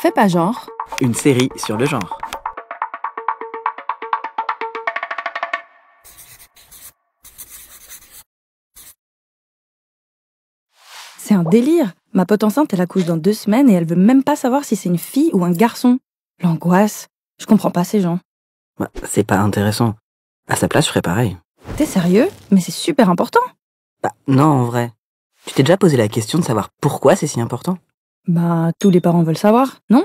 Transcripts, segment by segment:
Fais pas genre. Une série sur le genre. C'est un délire. Ma pote enceinte, elle accouche dans 2 semaines et elle veut même pas savoir si c'est une fille ou un garçon. L'angoisse. Je comprends pas ces gens. Bah, c'est pas intéressant. À sa place, je ferais pareil. T'es sérieux? Mais c'est super important. Bah, non, en vrai. Tu t'es déjà posé la question de savoir pourquoi c'est si important? Bah, tous les parents veulent savoir, non?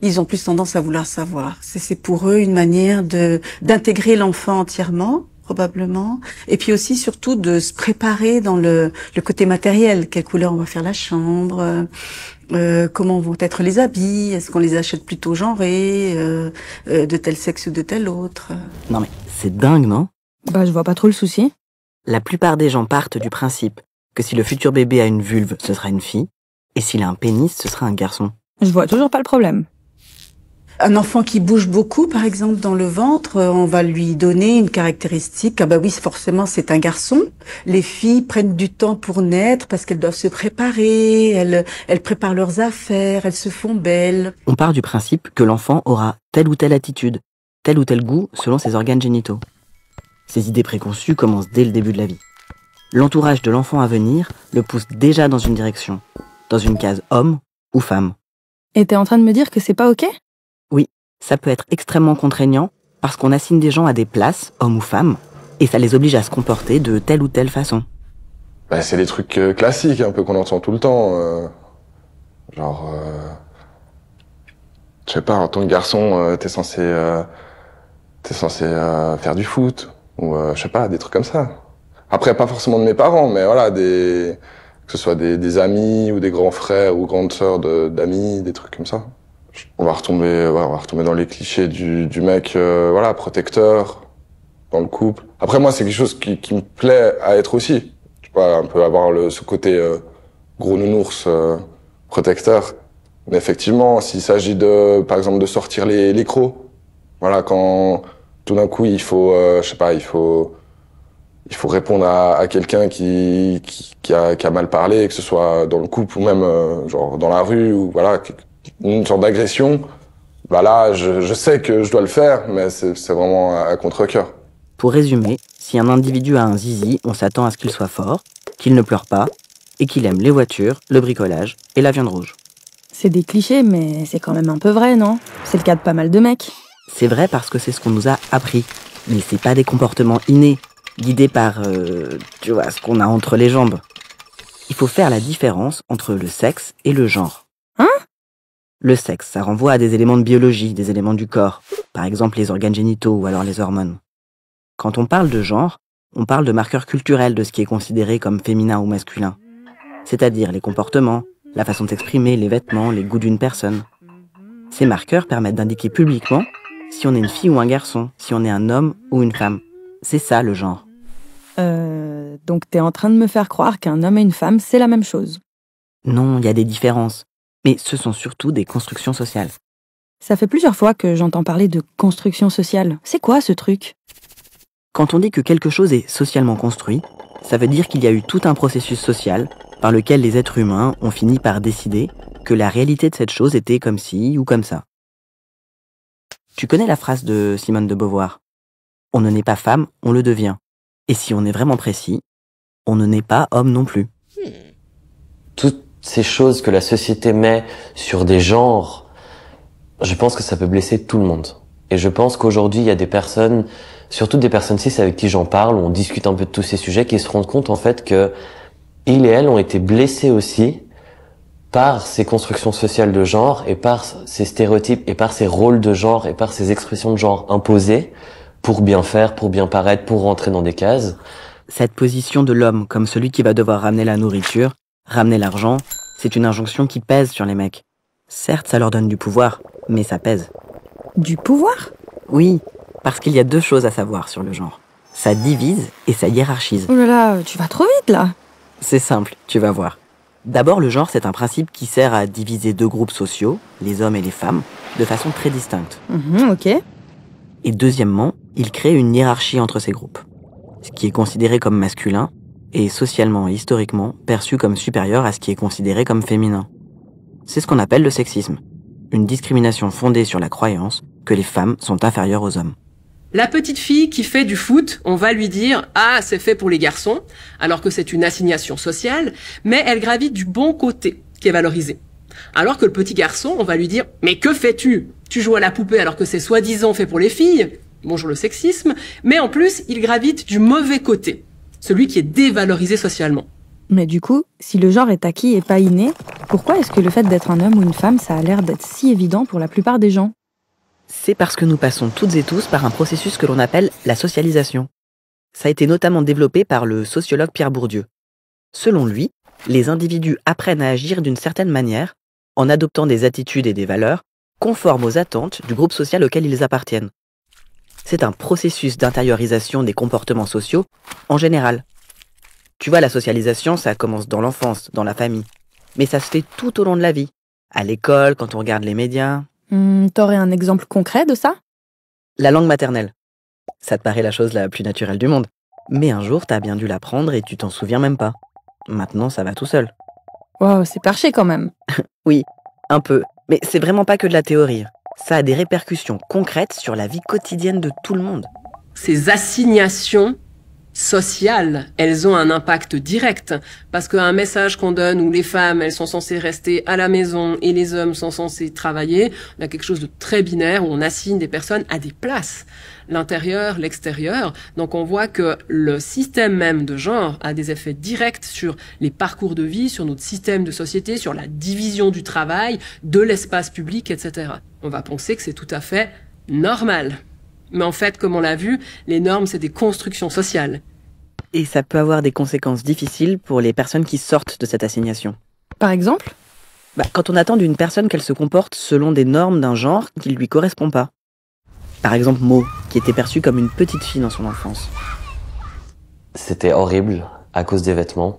Ils ont plus tendance à vouloir savoir. C'est pour eux une manière d'intégrer l'enfant entièrement, probablement. Et puis aussi, surtout, de se préparer dans le côté matériel. Quelle couleur on va faire la chambre, comment vont être les habits, est-ce qu'on les achète plutôt genrés, de tel sexe ou de tel autre. Non mais, c'est dingue, non? Bah, je vois pas trop le souci. La plupart des gens partent du principe que si le futur bébé a une vulve, ce sera une fille, et s'il a un pénis, ce sera un garçon. Je vois toujours pas le problème. Un enfant qui bouge beaucoup, par exemple, dans le ventre, on va lui donner une caractéristique. Ah bah oui, forcément, c'est un garçon. Les filles prennent du temps pour naître parce qu'elles doivent se préparer, elles préparent leurs affaires, elles se font belles. On part du principe que l'enfant aura telle ou telle attitude, tel ou tel goût selon ses organes génitaux. Ces idées préconçues commencent dès le début de la vie. L'entourage de l'enfant à venir le pousse déjà dans une direction, dans une case homme ou femme. Et t'es en train de me dire que c'est pas ok? Oui, ça peut être extrêmement contraignant parce qu'on assigne des gens à des places, hommes ou femmes, et ça les oblige à se comporter de telle ou telle façon. Bah, c'est les trucs classiques un peu qu'on entend tout le temps. Genre, je sais pas, en tant que garçon, t'es censé faire du foot ou je sais pas, des trucs comme ça. Après, pas forcément de mes parents, mais voilà, que ce soit des amis ou des grands frères ou grandes sœurs d'amis, des trucs comme ça. On va retomber dans les clichés du mec, voilà, protecteur dans le couple. Après, moi, c'est quelque chose qui me plaît à être aussi. Tu vois, un peu avoir ce côté gros nounours protecteur. Mais effectivement, s'il s'agit par exemple, de sortir les crocs, voilà, quand tout d'un coup il faut, je sais pas, il faut répondre à quelqu'un qui a mal parlé, que ce soit dans le couple ou même genre dans la rue ou voilà, une sorte d'agression. Bah là, je sais que je dois le faire, mais c'est vraiment à contre-cœur. Pour résumer, si un individu a un zizi, on s'attend à ce qu'il soit fort, qu'il ne pleure pas, et qu'il aime les voitures, le bricolage et la viande rouge. C'est des clichés, mais c'est quand même un peu vrai, non? C'est le cas de pas mal de mecs. C'est vrai parce que c'est ce qu'on nous a appris, mais c'est pas des comportements innés, guidés par, tu vois, ce qu'on a entre les jambes. Il faut faire la différence entre le sexe et le genre. Hein? Le sexe, ça renvoie à des éléments de biologie, des éléments du corps, par exemple les organes génitaux ou alors les hormones. Quand on parle de genre, on parle de marqueurs culturels de ce qui est considéré comme féminin ou masculin. C'est-à-dire les comportements, la façon de s'exprimer, les vêtements, les goûts d'une personne. Ces marqueurs permettent d'indiquer publiquement si on est une fille ou un garçon, si on est un homme ou une femme. C'est ça le genre. Donc t'es en train de me faire croire qu'un homme et une femme, c'est la même chose. Non, il y a des différences. Mais ce sont surtout des constructions sociales. Ça fait plusieurs fois que j'entends parler de construction sociale. C'est quoi ce truc? Quand on dit que quelque chose est socialement construit, ça veut dire qu'il y a eu tout un processus social par lequel les êtres humains ont fini par décider que la réalité de cette chose était comme ci ou comme ça. Tu connais la phrase de Simone de Beauvoir? On ne naît pas femme, on le devient. Et si on est vraiment précis, on ne naît pas homme non plus. Toutes ces choses que la société met sur des genres, je pense que ça peut blesser tout le monde. Et je pense qu'aujourd'hui, il y a des personnes, surtout des personnes cis avec qui j'en parle, où on discute un peu de tous ces sujets, qui se rendent compte en fait que ils et elles ont été blessés aussi par ces constructions sociales de genre et par ces stéréotypes et par ces rôles de genre et par ces expressions de genre imposées pour bien faire, pour bien paraître, pour rentrer dans des cases. Cette position de l'homme comme celui qui va devoir ramener la nourriture, ramener l'argent, c'est une injonction qui pèse sur les mecs. Certes, ça leur donne du pouvoir, mais ça pèse. Du pouvoir? Oui, parce qu'il y a 2 choses à savoir sur le genre. Ça divise et ça hiérarchise. Oh là là, tu vas trop vite là. C'est simple, tu vas voir. D'abord, le genre, c'est un principe qui sert à diviser 2 groupes sociaux, les hommes et les femmes, de façon très distincte. Ok. Et deuxièmement, il crée une hiérarchie entre ces groupes. Ce qui est considéré comme masculin est socialement et historiquement perçu comme supérieur à ce qui est considéré comme féminin. C'est ce qu'on appelle le sexisme, une discrimination fondée sur la croyance que les femmes sont inférieures aux hommes. La petite fille qui fait du foot, on va lui dire « Ah, c'est fait pour les garçons », alors que c'est une assignation sociale, mais elle gravite du bon côté, qui est valorisé. Alors que le petit garçon, on va lui dire « Mais que fais-tu ? Tu joues à la poupée alors que c'est soi-disant fait pour les filles ?» Bonjour le sexisme, mais en plus, il gravite du mauvais côté, celui qui est dévalorisé socialement. Mais du coup, si le genre est acquis et pas inné, pourquoi est-ce que le fait d'être un homme ou une femme, ça a l'air d'être si évident pour la plupart des gens ? C'est parce que nous passons toutes et tous par un processus que l'on appelle la socialisation. Ça a été notamment développé par le sociologue Pierre Bourdieu. Selon lui, les individus apprennent à agir d'une certaine manière en adoptant des attitudes et des valeurs conformes aux attentes du groupe social auquel ils appartiennent. C'est un processus d'intériorisation des comportements sociaux en général. Tu vois, la socialisation, ça commence dans l'enfance, dans la famille. Mais ça se fait tout au long de la vie. À l'école, quand on regarde les médias. T'aurais un exemple concret de ça ? La langue maternelle. Ça te paraît la chose la plus naturelle du monde. Mais un jour, t'as bien dû l'apprendre et tu t'en souviens même pas. Maintenant, ça va tout seul. Wow, c'est perché quand même. Oui, un peu. Mais c'est vraiment pas que de la théorie. Ça a des répercussions concrètes sur la vie quotidienne de tout le monde. Ces assignations sociales, elles ont un impact direct, parce qu'un message qu'on donne où les femmes, elles sont censées rester à la maison et les hommes sont censés travailler, on a quelque chose de très binaire où on assigne des personnes à des places, l'intérieur, l'extérieur. Donc on voit que le système même de genre a des effets directs sur les parcours de vie, sur notre système de société, sur la division du travail, de l'espace public, etc. On va penser que c'est tout à fait normal. Mais en fait, comme on l'a vu, les normes, c'est des constructions sociales. Et ça peut avoir des conséquences difficiles pour les personnes qui sortent de cette assignation. Par exemple ? Quand on attend d'une personne qu'elle se comporte selon des normes d'un genre qui ne lui correspond pas. Par exemple, Mo, qui était perçue comme une petite fille dans son enfance. C'était horrible à cause des vêtements.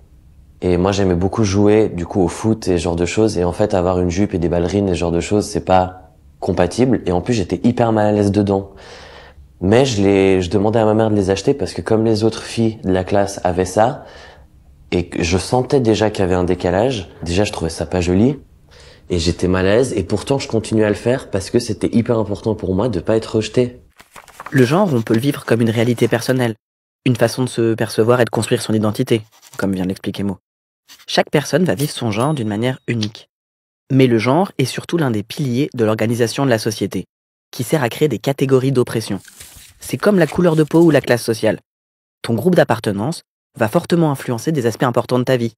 Et moi, j'aimais beaucoup jouer, du coup, au foot et ce genre de choses. Et en fait, avoir une jupe et des ballerines et ce genre de choses, c'est pas compatible. Et en plus, j'étais hyper mal à l'aise dedans. Mais je demandais à ma mère de les acheter parce que comme les autres filles de la classe avaient ça, et que je sentais déjà qu'il y avait un décalage, déjà je trouvais ça pas joli, et j'étais mal à l'aise, et pourtant je continuais à le faire parce que c'était hyper important pour moi de pas être rejeté. Le genre, on peut le vivre comme une réalité personnelle, une façon de se percevoir et de construire son identité, comme vient de l'expliquer Mo. Chaque personne va vivre son genre d'une manière unique. Mais le genre est surtout l'un des piliers de l'organisation de la société, qui sert à créer des catégories d'oppression. C'est comme la couleur de peau ou la classe sociale. Ton groupe d'appartenance va fortement influencer des aspects importants de ta vie.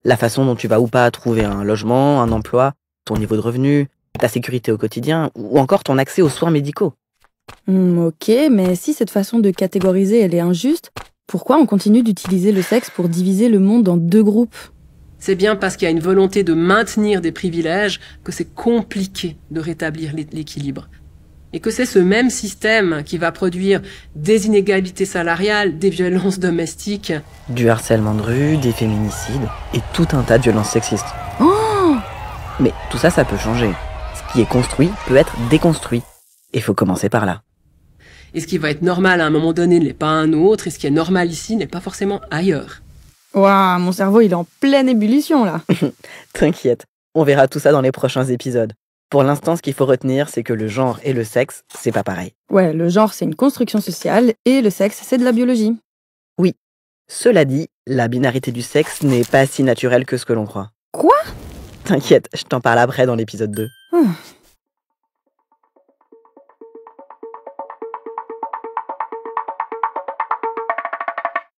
La façon dont tu vas ou pas trouver un logement, un emploi, ton niveau de revenu, ta sécurité au quotidien, ou encore ton accès aux soins médicaux. Ok, mais si cette façon de catégoriser, elle est injuste, pourquoi on continue d'utiliser le sexe pour diviser le monde en deux groupes ? C'est bien parce qu'il y a une volonté de maintenir des privilèges que c'est compliqué de rétablir l'équilibre. Et que c'est ce même système qui va produire des inégalités salariales, des violences domestiques. Du harcèlement de rue, des féminicides et tout un tas de violences sexistes. Oh ! Mais tout ça, ça peut changer. Ce qui est construit peut être déconstruit. Et faut commencer par là. Et ce qui va être normal à un moment donné ne l'est pas à un autre, et ce qui est normal ici n'est pas forcément ailleurs. Waouh, mon cerveau il est en pleine ébullition là. T'inquiète, on verra tout ça dans les prochains épisodes. Pour l'instant, ce qu'il faut retenir, c'est que le genre et le sexe, c'est pas pareil. Ouais, le genre c'est une construction sociale et le sexe c'est de la biologie. Oui. Cela dit, la binarité du sexe n'est pas si naturelle que ce que l'on croit. Quoi ? T'inquiète, je t'en parle après dans l'épisode 2.